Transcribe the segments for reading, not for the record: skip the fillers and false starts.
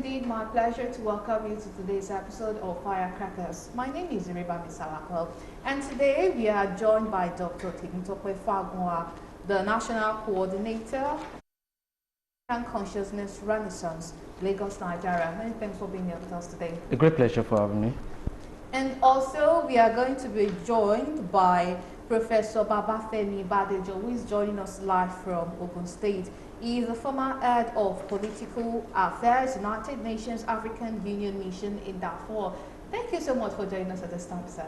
indeed my pleasure to welcome you to today's episode of Firecrackers. My name is Iriba Misalako, and today we are joined by Dr. Tikintope Fagua, the National Coordinator and Consciousness Renaissance, Lagos, Nigeria. Many thanks for being here with us today. A great pleasure for having me. And also, we are going to be joined by Professor Babafemi Badejo, who is joining us live from Ogun State. He is the former head of political affairs, United Nations African Union Mission in Darfur. Thank you so much for joining us at this time, sir.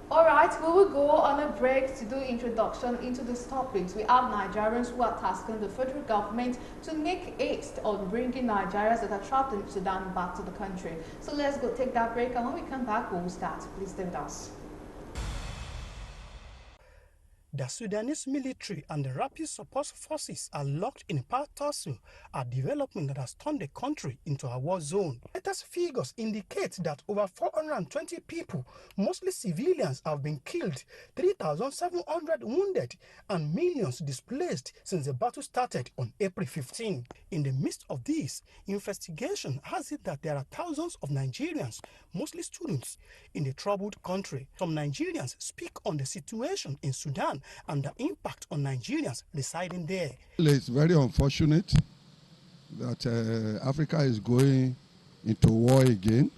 All right, we will go on a break to do introduction into these topics. We have Nigerians who are tasking the federal government to make haste on bringing Nigerians that are trapped in Sudan back to the country. So let's go take that break, and when we come back, we'll start. Please stay with us. The Sudanese military and the rapid support forces are locked in part tussle, a development that has turned the country into a war zone. Latest figures indicate that over 420 people, mostly civilians, have been killed, 3,700 wounded, and millions displaced since the battle started on April 15. In the midst of this, investigation has it that there are thousands of Nigerians, mostly students, in the troubled country. Some Nigerians speak on the situation in Sudan and the impact on Nigerians residing there. It's very unfortunate that Africa is going into war again.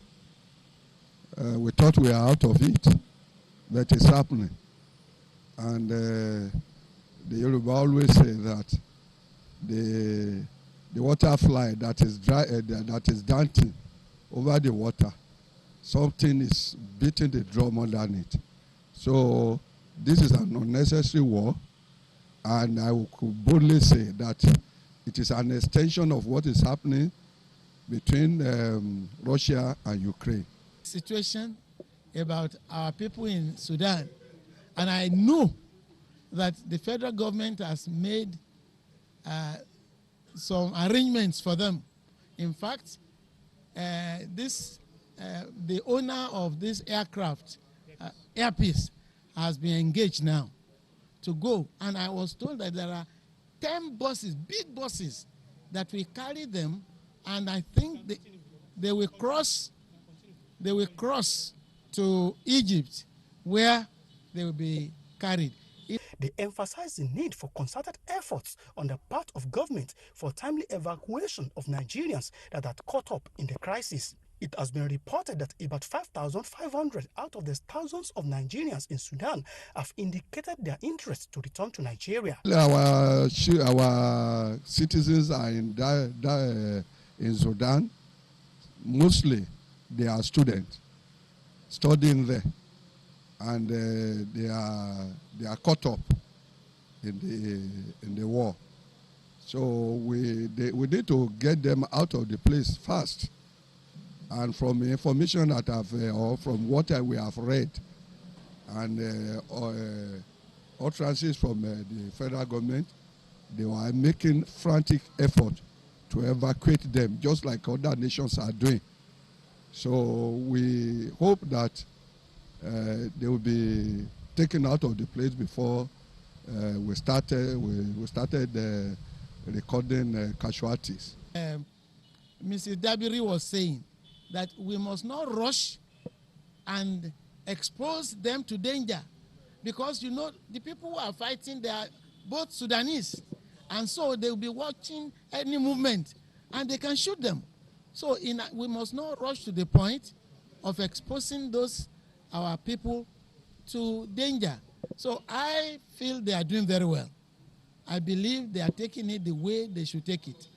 We thought we were out of it, but it's happening. And the Yoruba always say that the waterfly that is dry, that is dancing over the water, something is beating the drum underneath. So this is an unnecessary war, and I could boldly say that it is an extension of what is happening between Russia and Ukraine. Situation about our people in Sudan, and I know that the federal government has made some arrangements for them. In fact, the owner of this aircraft, Airpeace, has been engaged now to go, and I was told that there are 10 buses, big buses, that will carry them, and I think they will cross to Egypt, where they will be carried. They emphasize the need for concerted efforts on the part of government for timely evacuation of Nigerians that are caught up in the crisis. It has been reported that about 5,500 out of the thousands of Nigerians in Sudan have indicated their interest to return to Nigeria. Our citizens are in Sudan. Mostly they are students studying there, and they are caught up in the war. So we need to get them out of the place fast. And from information that or from what we have read, and utterances from the federal government, they were making frantic effort to evacuate them, just like other nations are doing. So we hope that they will be taken out of the place before we started recording casualties. Mrs. Dabiri was saying that we must not rush and expose them to danger, because you know the people who are fighting, they are both Sudanese, and so they will be watching any movement and they can shoot them. So we must not rush to the point of exposing our people to danger. So I feel they are doing very well. I believe they are taking it the way they should take it.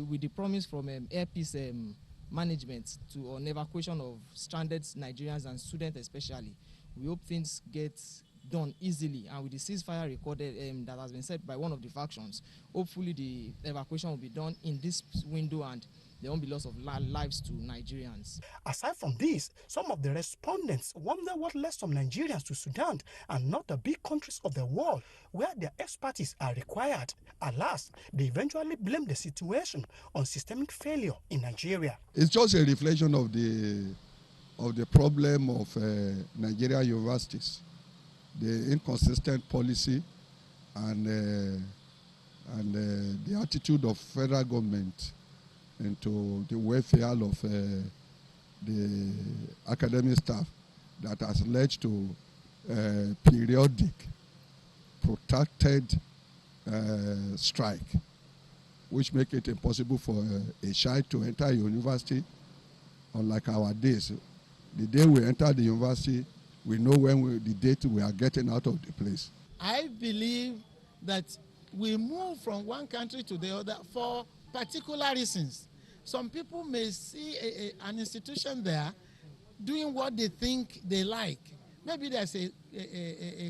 With the promise from Airpeace management on evacuation of stranded Nigerians and students especially, we hope things get done easily, and with the ceasefire recorded that has been set by one of the factions, hopefully the evacuation will be done in this window and there won't be loss of lives to Nigerians. Aside from this, some of the respondents wonder what led some Nigerians to Sudan and not the big countries of the world where their expertise are required. Alas, they eventually blame the situation on systemic failure in Nigeria. It's just a reflection of the problem of Nigeria universities, the inconsistent policy and and the attitude of federal government into the welfare of the academic staff that has led to periodic protracted strike, which make it impossible for a child to enter a university. Unlike our days, the day we enter the university, we know the date we are getting out of the place. I believe that we move from one country to the other for particular reasons. Some people may see an institution there doing what they think they like. Maybe there's a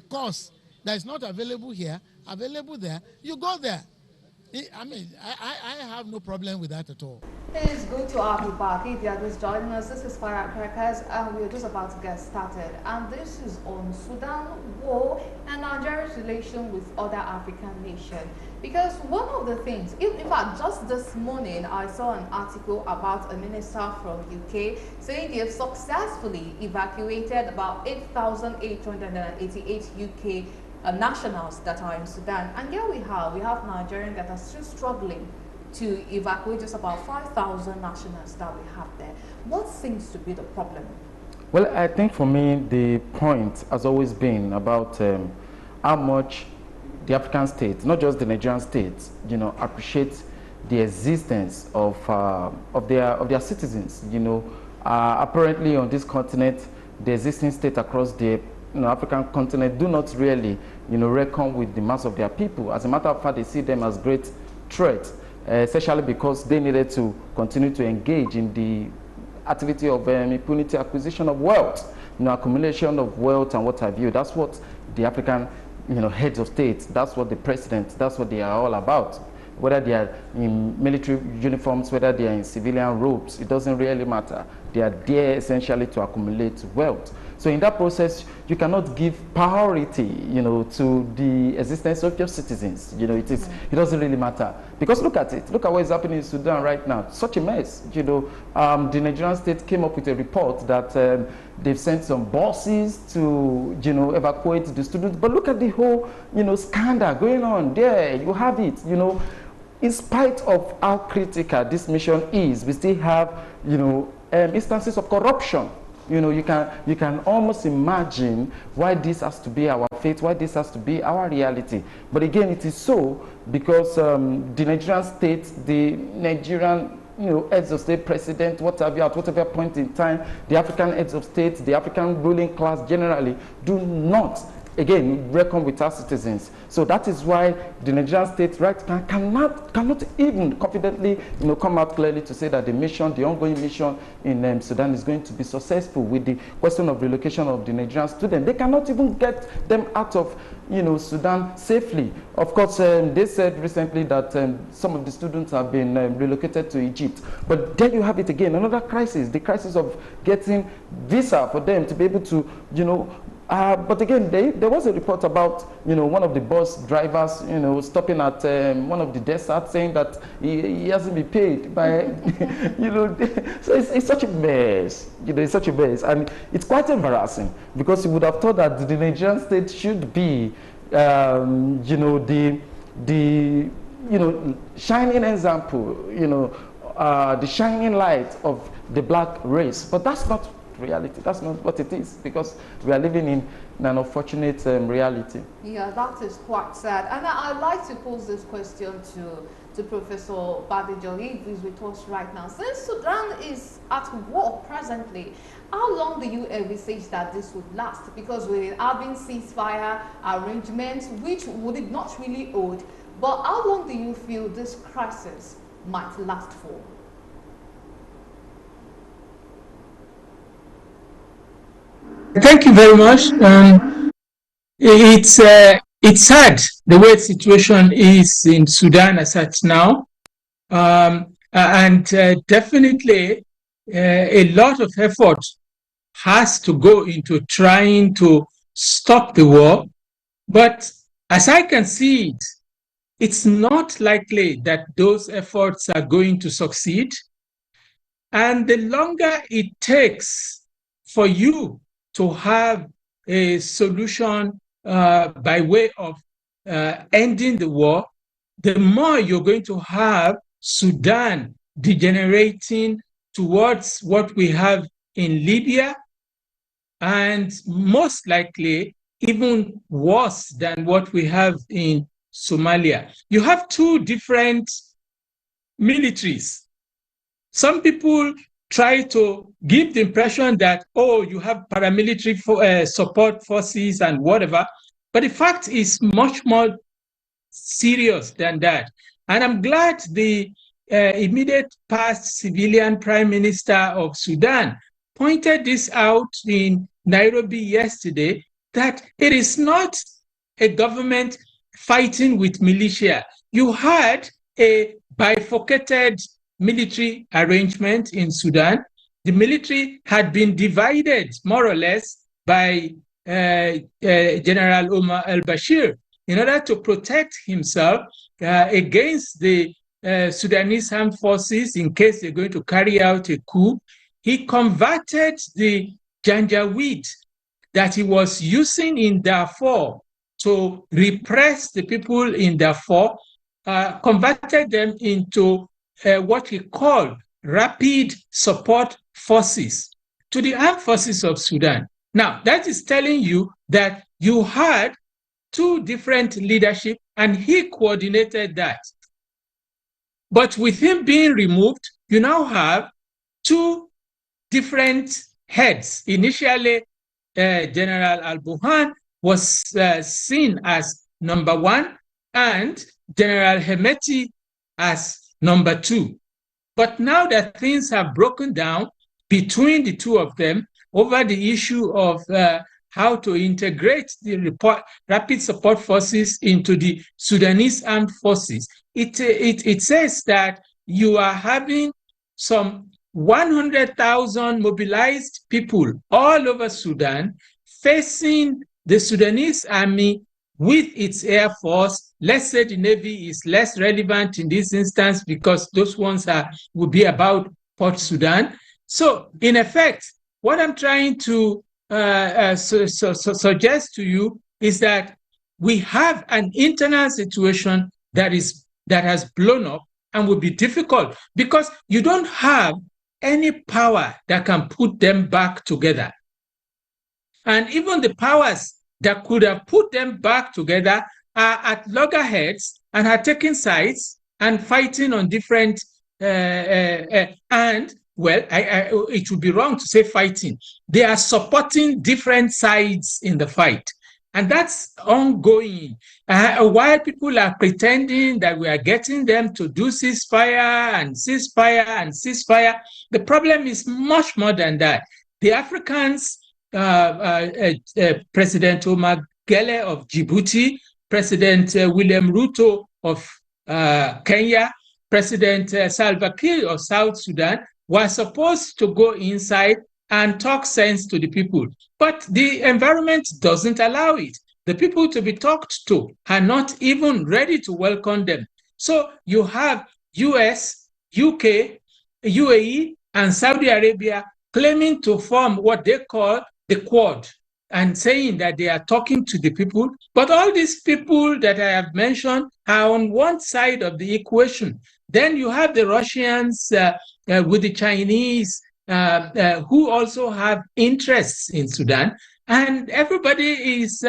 course that is not available here, available there. You go there. I mean, I have no problem with that at all. It is good to have you back. If you are just joining us, this is Firecrackers, and we're just about to get started. And this is on Sudan war and Nigeria's relation with other African nations. Because one of the things, in fact, just this morning, I saw an article about a minister from UK saying they have successfully evacuated about 8,888 UK nationals that are in Sudan. And here we have Nigerians that are still struggling to evacuate just about 5,000 nationals that we have there. What seems to be the problem? Well, I think for me, the point has always been about how much the African states, not just the Nigerian states, appreciate the existence of their citizens. Apparently on this continent, the existing states across the African continent do not really, reckon with the mass of their people. As a matter of fact, they see them as great threats, especially because they needed to continue to engage in the activity of impunity, acquisition of wealth, accumulation of wealth and what have you. That's what the African, heads of states, that's what the president, that's what they are all about. Whether they are in military uniforms, whether they are in civilian robes, it doesn't really matter. They are there essentially to accumulate wealth. So in that process, you cannot give priority, to the existence of your citizens. It doesn't really matter. Because look at it. Look at what is happening in Sudan right now. Such a mess. The Nigerian state came up with a report that they've sent some buses to, evacuate the students. But look at the whole, scandal going on there. You have it, In spite of how critical this mission is, we still have, instances of corruption. You can almost imagine why this has to be our fate, why this has to be our reality. But again, it is so because the Nigerian state, the Nigerian heads of state, president, what have you, at whatever point in time, the African heads of state, the African ruling class generally do not, again, reckon with our citizens. So that is why the Nigerian state cannot even confidently come out clearly to say that the ongoing mission in Sudan is going to be successful with the question of relocation of the Nigerian students. They cannot even get them out of Sudan safely. Of course, they said recently that some of the students have been relocated to Egypt. But there you have it again, another crisis, the crisis of getting visa for them to be able to, but again, there was a report about, one of the bus drivers, stopping at one of the deserts saying that he hasn't been paid by, so it's such a mess, it's such a mess. And it's quite embarrassing because you would have thought that the Nigerian state should be, the shining example, the shining light of the black race. But that's not reality. That's not what it is, because we are living in an unfortunate reality. Yeah, that is quite sad. And I'd like to pose this question to Professor Badejo, who is with us right now. Since Sudan is at war presently, how long do you envisage that this would last? Because we're having ceasefire arrangements, which would it not really hold, but how long do you feel this crisis might last for? Thank you very much. It's sad the way the situation is in Sudan as such now, and definitely a lot of effort has to go into trying to stop the war. But as I can see it, it's not likely that those efforts are going to succeed. And the longer it takes for you to have a solution by way of ending the war, the more you're going to have Sudan degenerating towards what we have in Libya, and most likely even worse than what we have in Somalia. You have two different militaries. Some people try to give the impression that, oh, you have paramilitary support forces and whatever, but the fact is much more serious than that. And I'm glad the immediate past civilian prime minister of Sudan pointed this out in Nairobi yesterday, that it is not a government fighting with militia. You had a bifurcated military arrangement in Sudan. The military had been divided more or less by General Omar al-Bashir in order to protect himself against the Sudanese armed forces in case they're going to carry out a coup. He converted the Janjaweed that he was using in Darfur to repress the people in Darfur, converted them into what he called rapid support forces to the armed forces of Sudan. Now, that is telling you that you had two different leadership, and he coordinated that. But with him being removed, you now have two different heads. Initially, General Al-Burhan was seen as number one, and General Hemeti as number two. But now that things have broken down between the two of them over the issue of how to integrate the rapid support forces into the Sudanese armed forces, it says that you are having some 100,000 mobilized people all over Sudan facing the Sudanese army with its air force. Let's say the Navy is less relevant in this instance because those ones will be about Port Sudan. So in effect, what I'm trying to suggest to you is that we have an internal situation that has blown up and will be difficult because you don't have any power that can put them back together. And even the powers that could have put them back together are at loggerheads and are taking sides and fighting on different and well, it would be wrong to say fighting. They are supporting different sides in the fight. And that's ongoing. While people are pretending that we are getting them to do ceasefire and ceasefire and ceasefire, the problem is much more than that. The Africans, President Omar Gele of Djibouti, President William Ruto of Kenya, President Salva Kiir of South Sudan, were supposed to go inside and talk sense to the people. But the environment doesn't allow it. The people to be talked to are not even ready to welcome them. So you have US, UK, UAE, and Saudi Arabia claiming to form what they call the Quad and saying that they are talking to the people. But all these people that I have mentioned are on one side of the equation. Then you have the Russians with the Chinese who also have interests in Sudan. And everybody is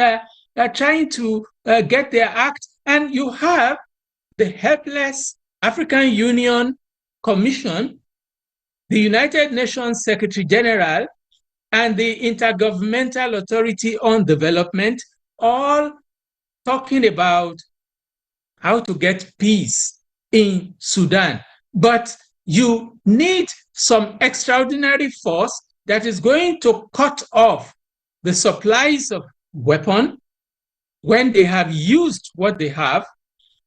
trying to get their act. And you have the helpless African Union Commission, the United Nations Secretary General, and the Intergovernmental Authority on Development, all talking about how to get peace in Sudan. But you need some extraordinary force that is going to cut off the supplies of weapons when they have used what they have,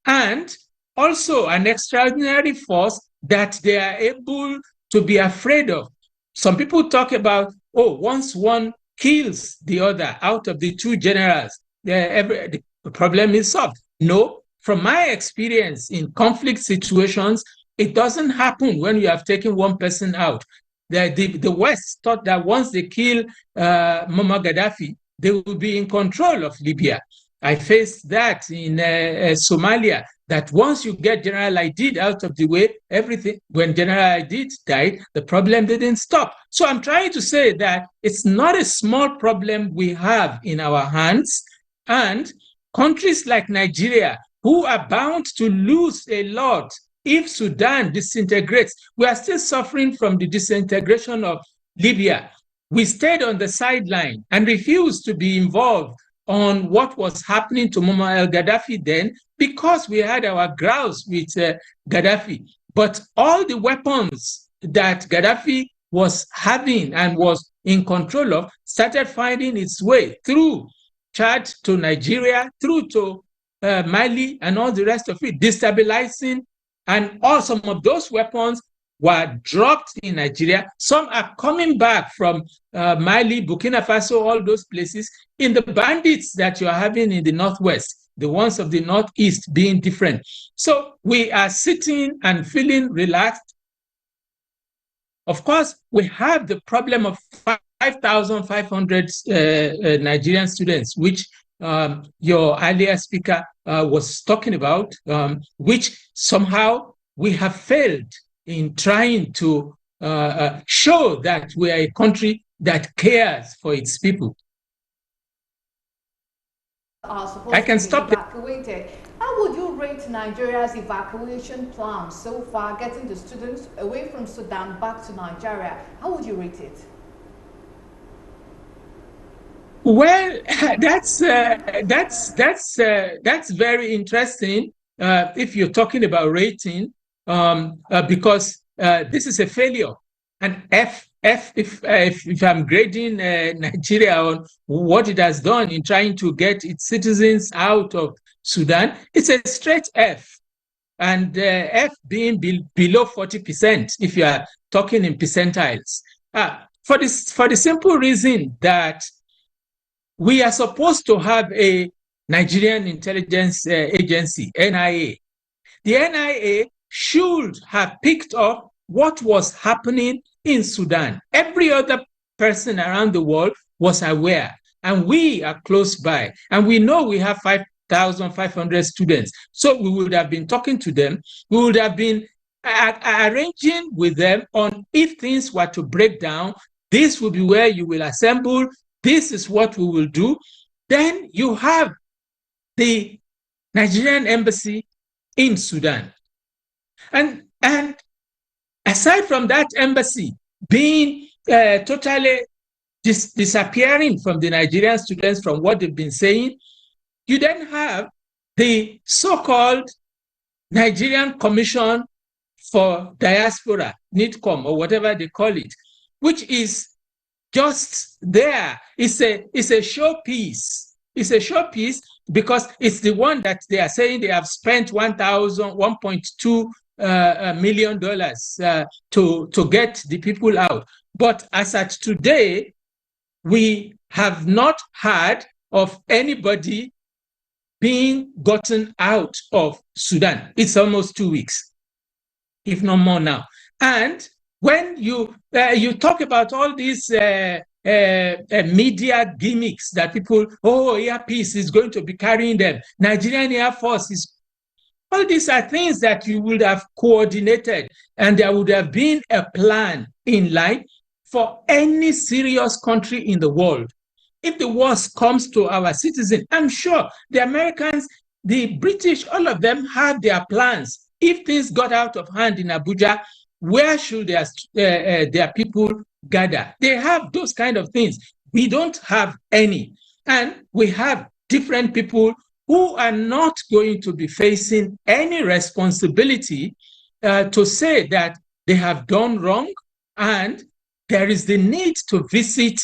and also an extraordinary force that they are able to be afraid of. Some people talk about, oh, once one kills the other out of the two generals, the problem is solved. No, from my experience in conflict situations, it doesn't happen when you have taken one person out. The West thought that once they kill Muammar Gaddafi, they will be in control of Libya. I faced that in Somalia, that once you get General Aidid out of the way, everything, when General Aidid died, the problem didn't stop. So I'm trying to say that it's not a small problem we have in our hands, and countries like Nigeria, who are bound to lose a lot if Sudan disintegrates. We are still suffering from the disintegration of Libya. We stayed on the sideline and refused to be involved on what was happening to Muammar al-Gaddafi then, because we had our grouse with Gaddafi. But all the weapons that Gaddafi was having and was in control of started finding its way through Chad to Nigeria, through to Mali, and all the rest of it, destabilizing. And all some of those weapons were dropped in Nigeria. Some are coming back from Mali, Burkina Faso, all those places, in the bandits that you are having in the Northwest, the ones of the Northeast being different. So we are sitting and feeling relaxed. Of course, we have the problem of 5,500 Nigerian students, which your earlier speaker was talking about, which somehow we have failed in trying to show that we are a country that cares for its people. Are supposed to be evacuated. How would you rate Nigeria's evacuation plan so far, getting the students away from Sudan back to Nigeria? How would you rate it? Well, that's very interesting if you're talking about rating, because this is a failure. And if I'm grading Nigeria on what it has done in trying to get its citizens out of Sudan, it's a straight F. And F being below 40%, if you are talking in percentiles, for the simple reason that we are supposed to have a Nigerian Intelligence Agency, NIA. The NIA should have picked up what was happening in Sudan. Every other person around the world was aware, and we are close by, and we know we have 5,500 students. So we would have been talking to them. We would have been arranging with them on, if things were to break down, this will be where you will assemble. This is what we will do. Then you have the Nigerian embassy in Sudan. And aside from that embassy being totally disappearing from the Nigerian students from what they've been saying, you then have the so-called Nigerian Commission for Diaspora, NIDCOM, or whatever they call it, which is just there. It's a showpiece. It's a showpiece because it's the one that they are saying they have spent $1.2 million to get the people out. But as at today, we have not heard of anybody being gotten out of Sudan. It's almost 2 weeks, if not more now. And when you talk about all these media gimmicks that people, Air Peace is going to be carrying them, Nigerian Air Force is, all these are things that you would have coordinated, and there would have been a plan in line for any serious country in the world. If the worst comes to our citizens, I'm sure the Americans, the British, all of them have their plans. If things got out of hand in Abuja, where should their people gather? They have those kind of things. We don't have any. And we have different people who are not going to be facing any responsibility to say that they have done wrong, and there is the need to visit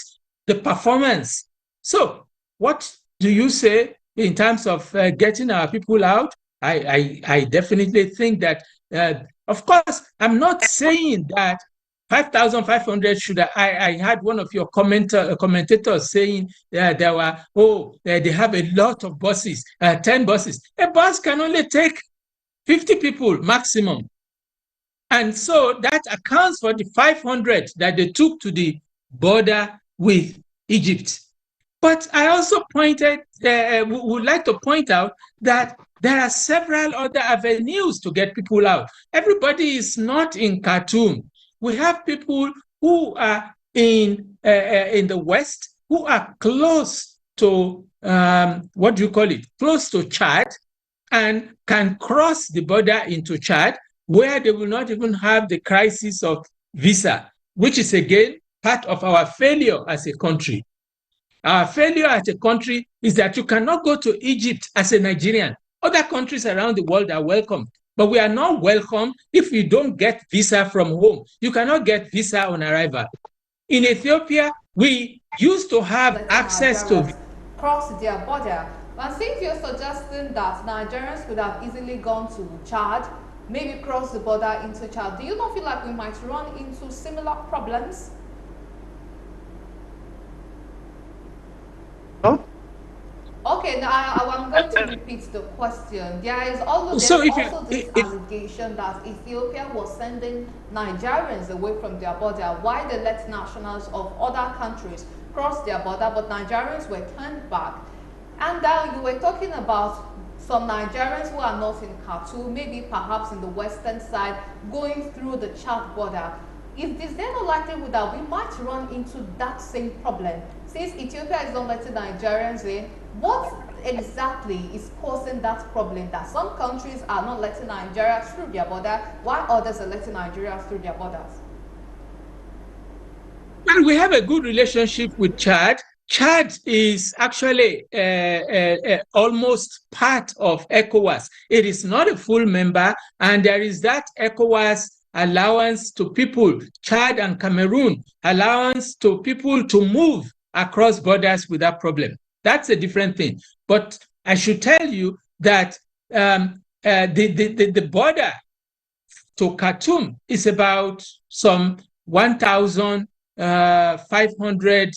the performance. So what do you say in terms of getting our people out? I definitely think that, of course, I'm not saying that 5,500 should. I had one of your commentators saying there were, they have a lot of buses, 10 buses. A bus can only take 50 people maximum. And so that accounts for the 500 that they took to the border with Egypt. But I also would like to point out that there are several other avenues to get people out. Everybody is not in Khartoum. We have people who are in the West who are close to what do you call it? Close to Chad, and can cross the border into Chad, where they will not even have the crisis of visa, which is again part of our failure as a country. Our failure as a country is that you cannot go to Egypt as a Nigerian. Other countries around the world are welcome, but we are not welcome if you don't get visa from home. You cannot get visa on arrival. In Ethiopia, we used to have access to cross their border. And since you're suggesting that Nigerians could have easily gone to Chad, maybe cross the border into Chad, do you not feel like we might run into similar problems? Okay, now I'm going to repeat the question. There is also, this allegation that Ethiopia was sending Nigerians away from their border. Why they let nationals of other countries cross their border, but Nigerians were turned back. And then you were talking about some Nigerians who are not in Khartoum, maybe perhaps in the western side, going through the Chad border. Is there no likelihood that we might run into that same problem? Since Ethiopia is not letting Nigerians in, what exactly is causing that problem that some countries are not letting Nigeria through their border, while others are letting Nigeria through their borders? Well, we have a good relationship with Chad. Chad is actually almost part of ECOWAS. It is not a full member, and there is that ECOWAS allowance to people, Chad and Cameroon, allowance to people to move across borders without problem. That's a different thing. But I should tell you that the border to Khartoum is about some 1,500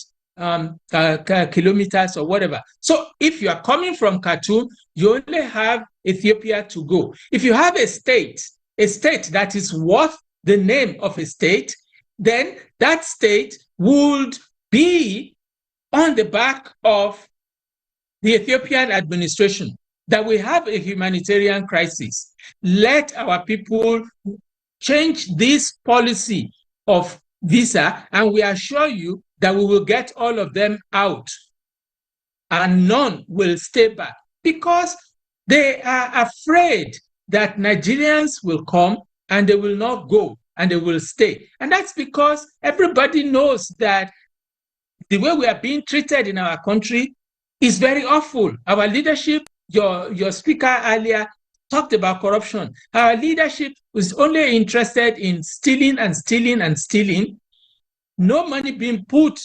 kilometers or whatever. So if you are coming from Khartoum, you only have Ethiopia to go. If you have a state that is worth the name of a state, then that state would be on the back of the Ethiopian administration that we have a humanitarian crisis. Let our people change this policy of visa, and we assure you that we will get all of them out and none will stay back because they are afraid that Nigerians will come and they will not go and they will stay. And that's because everybody knows that the way we are being treated in our country is very awful. Our leadership, your speaker earlier talked about corruption. Our leadership was only interested in stealing and stealing and stealing. No money being put,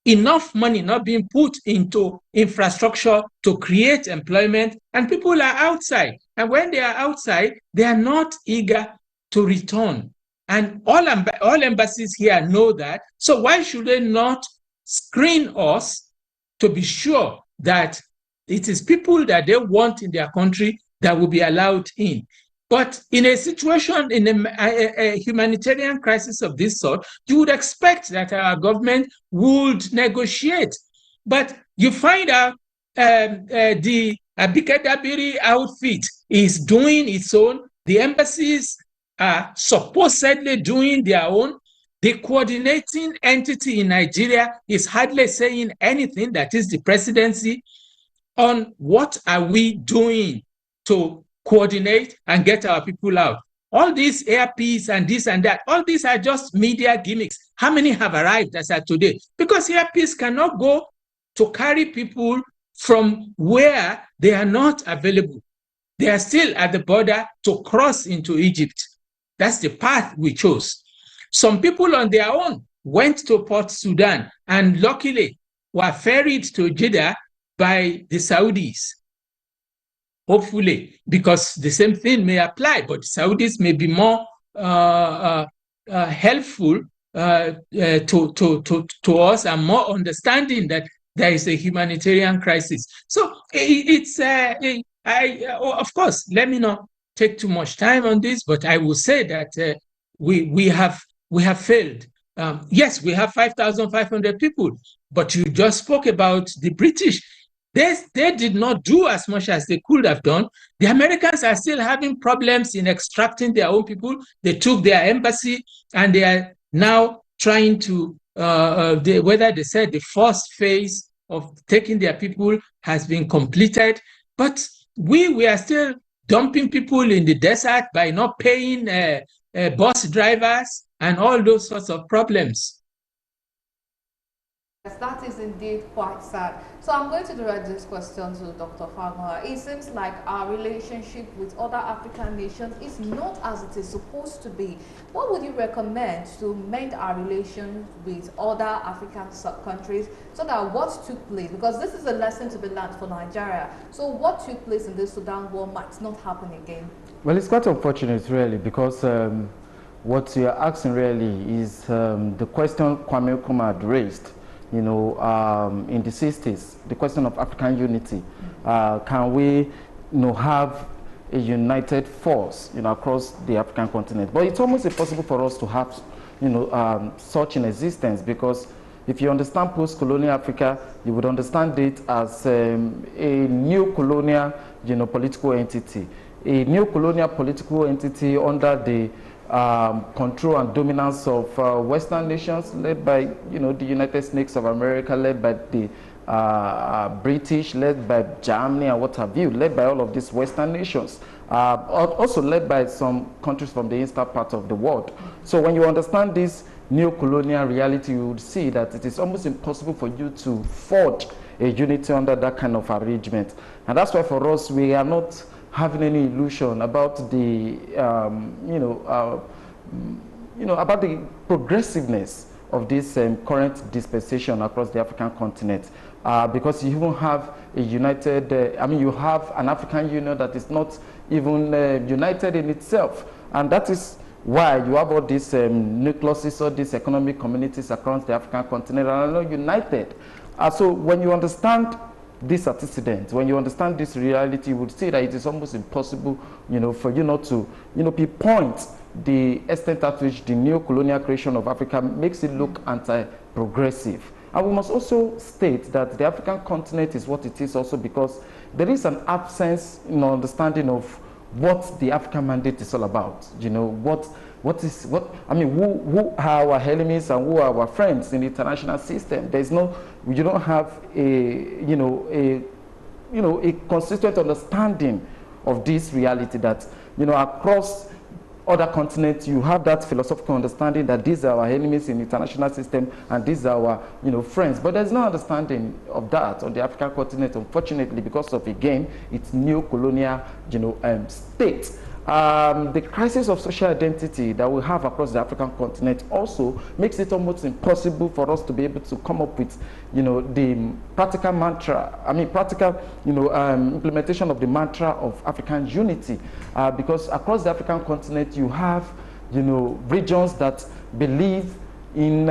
enough money not being put into infrastructure to create employment, and people are outside. And when they are outside, they are not eager to return. And all embassies here know that. So why should they not screen us to be sure that it is people that they want in their country that will be allowed in? But in a situation, in a humanitarian crisis of this sort, you would expect that our government would negotiate. But you find out the Abike Dabiri outfit is doing its own. The embassies are supposedly doing their own. The coordinating entity in Nigeria is hardly saying anything, that is the presidency, on what are we doing to coordinate and get our people out. All these AirPs and this and that, all these are just media gimmicks. How many have arrived as of today? Because AirPs cannot go to carry people from where they are not available. They are still at the border to cross into Egypt. That's the path we chose. Some people on their own went to Port Sudan and luckily were ferried to Jeddah by the Saudis. Hopefully, because the same thing may apply, but Saudis may be more helpful to us and more understanding that there is a humanitarian crisis. So of course, let me not take too much time on this, but I will say that we have failed. Yes, we have 5,500 people, but you just spoke about the British. They did not do as much as they could have done. The Americans are still having problems in extracting their own people. They took their embassy and they are now trying to, whether they said the first phase of taking their people has been completed. But we are still dumping people in the desert by not paying bus drivers and all those sorts of problems. Yes, that is indeed quite sad. So I'm going to direct this question to Dr. Fagma. It seems like our relationship with other African nations is not as it is supposed to be. What would you recommend to mend our relations with other African countries so that what took place, because this is a lesson to be learned for Nigeria, so what took place in the Sudan war might not happen again? Well, it's quite unfortunate, really, because what you're asking really is the question Kwame Nkrumah had raised, you know, in the 60s, the question of African unity. Can we, you know, have a united force, you know, across the African continent? But it's almost impossible for us to have, you know, such in existence, because if you understand post-colonial Africa, you would understand it as a new colonial, you know, political entity. A new colonial political entity under the control and dominance of Western nations, led by, you know, the United States of America, led by the British, led by Germany and what have you, led by all of these Western nations, also led by some countries from the eastern part of the world. So when you understand this neo-colonial reality, you would see that it is almost impossible for you to forge a unity under that kind of arrangement. And that's why for us, we are not having any illusion about the, about the progressiveness of this current dispensation across the African continent. Because you even have a united, you have an African Union that is not even united in itself. And that is why you have all these nucleuses, all these economic communities across the African continent and are not united. So when you understand this antecedent, when you understand this reality, you would see that it is almost impossible, you know, for you not to, you know, pinpoint the extent at which the neo-colonial creation of Africa makes it look anti-progressive. And we must also state that the African continent is what it is also because there is an absence in understanding of what the African mandate is all about. You know, who are our enemies and who are our friends in the international system. There's no, you don't have a consistent understanding of this reality that, you know, across other continents, you have that philosophical understanding that these are our enemies in the international system and these are our, you know, friends. But there's no understanding of that on the African continent, unfortunately, because of, again, its neo-colonial, you know, state. The crisis of social identity that we have across the African continent also makes it almost impossible for us to be able to come up with, you know, the practical mantra, implementation of the mantra of African unity. Because across the African continent, you have, you know, regions that believe in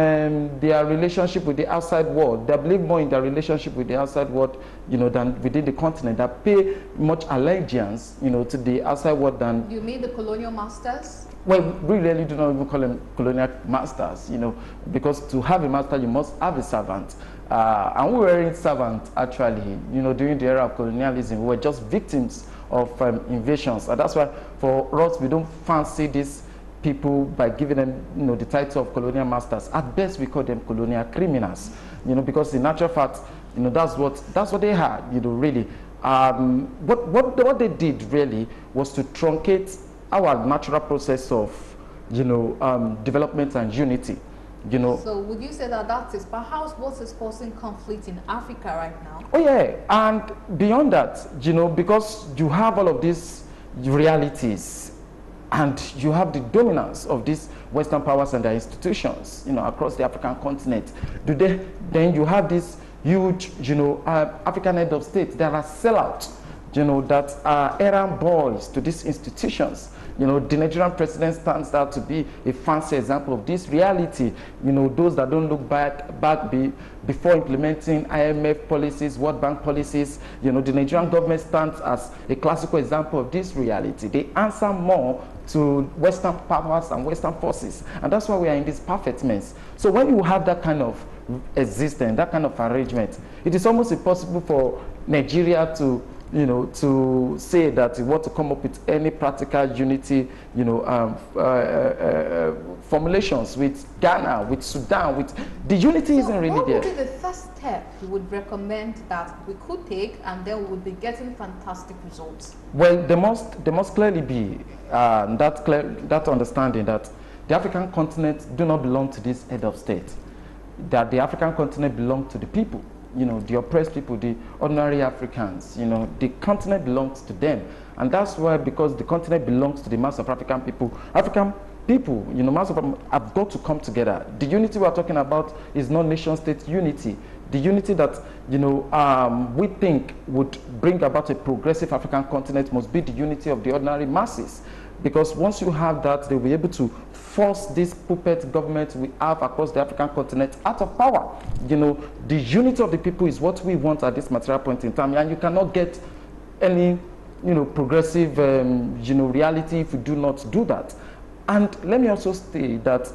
their relationship with the outside world. They believe more in their relationship with the outside world, you know, than within the continent. They pay much allegiance, you know, to the outside world than... You mean the colonial masters? Well, we really do not even call them colonial masters, you know, because to have a master, you must have a servant. And we were in servants, actually, you know, during the era of colonialism. We were just victims of invasions. And that's why, for us, we don't fancy this people by giving them, you know, the title of colonial masters. At best, we call them colonial criminals, you know, because in actual fact, you know, that's what they had, you know, really. What they did really was to truncate our natural process of, you know, development and unity, you know. So would you say that that is perhaps what is causing conflict in Africa right now? Oh yeah, and beyond that, you know, because you have all of these realities and you have the dominance of these Western powers and their institutions, you know, across the African continent. Then you have this huge, you know, African head of state that are sellouts, you know, that are errand boys to these institutions. You know, the Nigerian president stands out to be a fancy example of this reality. You know, those that don't look back before implementing IMF policies, World Bank policies. You know, the Nigerian government stands as a classical example of this reality. They answer more to Western powers and Western forces. And that's why we are in this perfect mess. So when you have that kind of existence, that kind of arrangement, it is almost impossible for Nigeria to, you know, to say that we want to come up with any practical unity, you know, formulations with Ghana, with Sudan, with the unity isn't really there. What would be the first step you would recommend that we could take, and then we would be getting fantastic results? Well, there must clearly be that understanding that the African continent do not belong to this head of state, that the African continent belongs to the people, you know, the oppressed people, the ordinary Africans, you know, the continent belongs to them. And that's why, because the continent belongs to the mass of African people, you know, mass of them have got to come together. The unity we are talking about is not nation-state unity. The unity that, you know, we think would bring about a progressive African continent must be the unity of the ordinary masses. Because once you have that, they'll be able to force this puppet government we have across the African continent out of power. You know, the unity of the people is what we want at this material point in time. And you cannot get any, you know, progressive, you know, reality if you do not do that. And let me also state that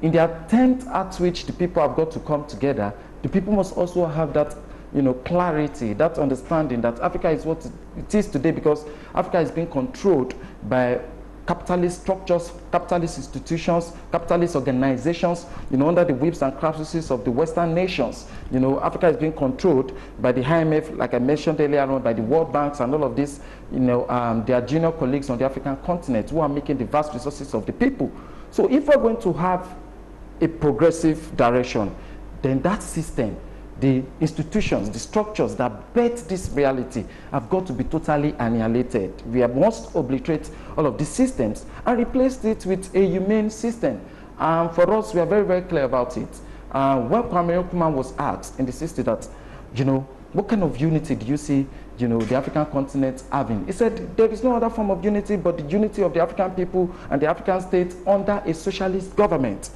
in the attempt at which the people have got to come together, the people must also have that, you know, clarity, that understanding that Africa is what it is today, because Africa is being controlled by capitalist structures, capitalist institutions, capitalist organizations, you know, under the whips and caprices of the Western nations. You know, Africa is being controlled by the IMF, like I mentioned earlier on, by the World Banks and all of this, you know, their junior colleagues on the African continent who are making the vast resources of the people. So if we're going to have a progressive direction, then that system, the institutions, the structures that bet this reality have got to be totally annihilated. We must obliterate all of these systems and replace it with a humane system. For us, we are very, very clear about it. When Kwame Nkrumah was asked in the 60s that, you know, what kind of unity do you see, you know, the African continent having? He said, there is no other form of unity but the unity of the African people and the African state under a socialist government.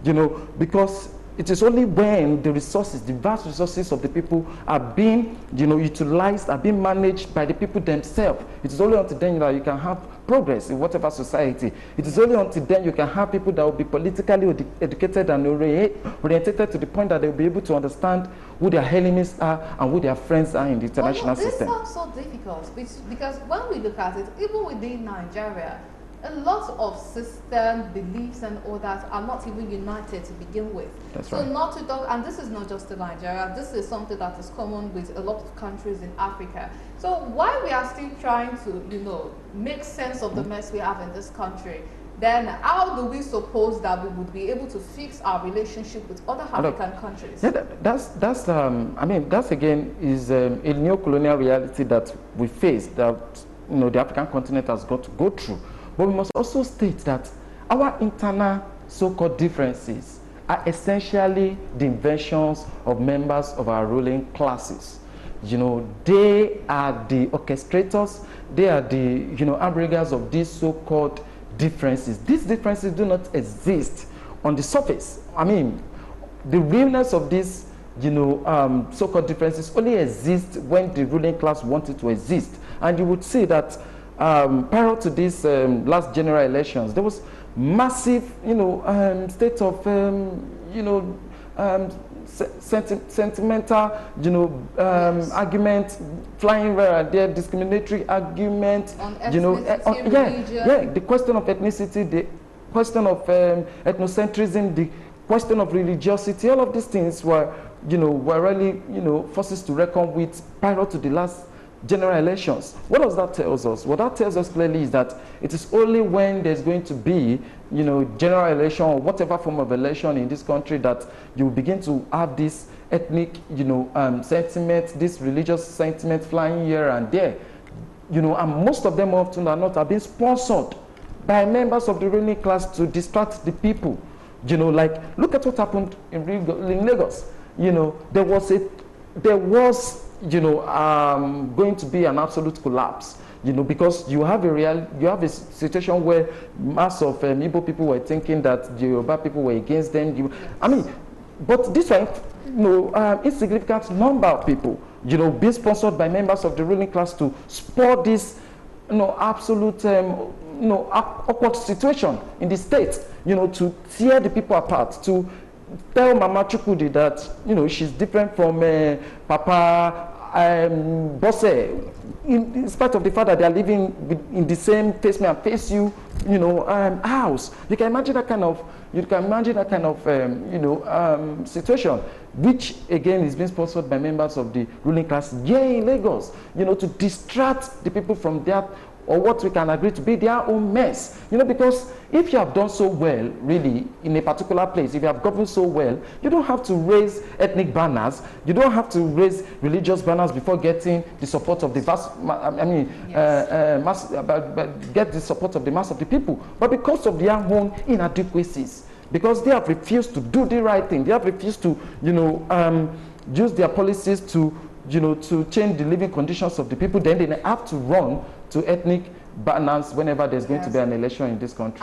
You know, because it is only when the resources, the vast resources of the people are being, you know, utilized, are being managed by the people themselves. It is only until then that you can have progress in whatever society. It is only until then you can have people that will be politically educated and orientated to the point that they will be able to understand who their enemies are and who their friends are in the international system. This sounds so difficult because when we look at it, even within Nigeria, a lot of system beliefs and all that are not even united to begin with. That's so right. Not to talk, and this is not just in Nigeria, this is something that is common with a lot of countries in Africa. So why we are still trying to, you know, make sense of the mess we have in this country, then how do we suppose that we would be able to fix our relationship with other African countries? Yeah, that's I mean, that's again is a neo-colonial reality that we face, that, you know, the African continent has got to go through. But we must also state that our internal so-called differences are essentially the inventions of members of our ruling classes. You know, they are the orchestrators, they are the, you know, outbringers of these so-called differences. These differences do not exist on the surface. I mean, the realness of these, you know, so-called differences only exist when the ruling class wants it to exist. And you would see that prior to these last general elections, there was massive, you know, state of, you know, sentimental, you know, Yes. argument flying where there, discriminatory argument, On you know, religion. the question of ethnicity, the question of ethnocentrism, the question of religiosity, all of these things were, you know, were really, you know, forces to reckon with prior to the last general elections. What does that tell us? What that tells us clearly is that it is only when there's going to be, you know, general election or whatever form of election in this country that you begin to have this ethnic, you know, sentiment, this religious sentiment flying here and there. You know, and most of them often are not, are being sponsored by members of the ruling class to distract the people. You know, like, look at what happened in Lagos. You know, there was, you know, going to be an absolute collapse, you know, because you have a situation where mass of Igbo people were thinking that the Yoruba people were against them. I mean, but this one, you know, insignificant number of people, you know, being sponsored by members of the ruling class to spur this, you know, absolute, you know, awkward situation in the state, you know, to tear the people apart, to tell Mama Chukwudi that, you know, she's different from Papa Bosse, in spite of the fact that they are living in the same face me and face you, house. You can imagine that kind of, situation, which again is being sponsored by members of the ruling class here in Lagos, to distract the people from their, or what we can agree to be their own mess. Because if you have done so well, really, in a particular place, if you have governed so well, you don't have to raise ethnic banners, you don't have to raise religious banners before getting the support of the get the support of the mass of the people. But because of their own inadequacies, because they have refused to do the right thing, they have refused to, use their policies to, to change the living conditions of the people, then they have to run to ethnic banners whenever there's going to be an election in this country.